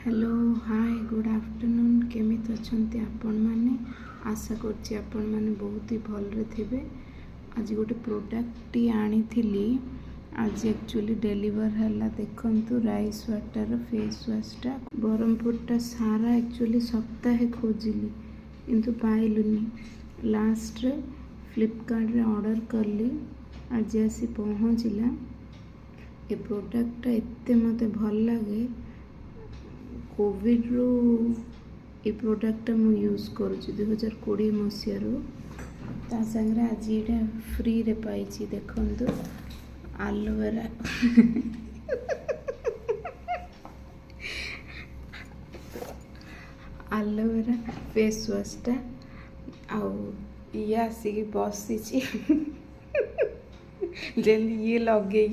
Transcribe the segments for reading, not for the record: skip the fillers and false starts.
Hello hi good afternoon केमिति अछंती आपण माने आशा करछि आपण माने बहुत ही भलरे थिबे। आज गोटे प्रोडक्ट टी आनी थिली आज एक्चुअली डेलीवर हला देखंतु राइस वाटर फेस वाशटा ब्रह्मपुरटा सारा एक्चुअली सप्ताहे खोजिली किंतु पाइलुनी लास्ट रे फ्लिपकार्ट रे ऑर्डर करली आज आसी पहुँचला। ए प्रोडक्ट एते मते भल लागे कोविड रू ये प्रोडक्ट मु यूज करुँच 2020 मसीह ता संगे आज ये फ्री रे पाई देखु आलोवेरा आलोवेरा फेस वाशटा आसिक बसी जल्दी ये लगे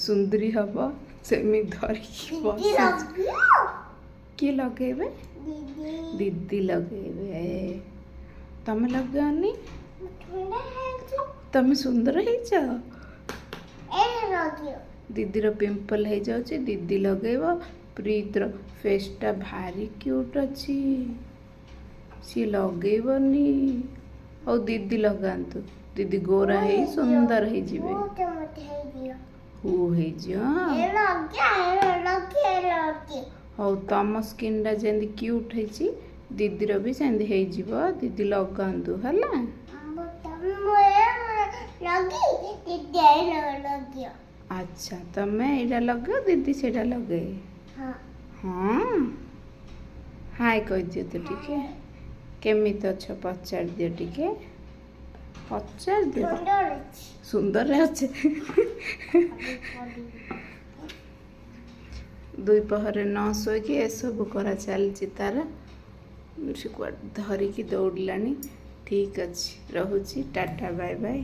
सुंदरी हम सेमी धरिकी बस किए लगेबे दीदी लगेबे तमे लगानी तमे सुंदर है दीदी पिंपल हो जाउची दीदी लगेबो प्रीत फेसटा भारी क्यूट अच्छी सी लगेबनी और दीदी लगांतु दीदी गोरा है सुंदर है जीवे हो है हौ तम स्किन जेंदी क्यूट है दीदी भी सेंदी है जीवो दीदी लगांतु हला अच्छा तमे एटा लगा दीदी सेटा लगे हाँ हाय कह दियो तो ठीक है केमिति अच्छ पचार दियो टिके पचार दियो सुंदर अच्छे दुई पहर न शोक एसबू करा चलती तार धरिकी दौड़लानी ठीक अच्छे रोची टाटा बाय बाय।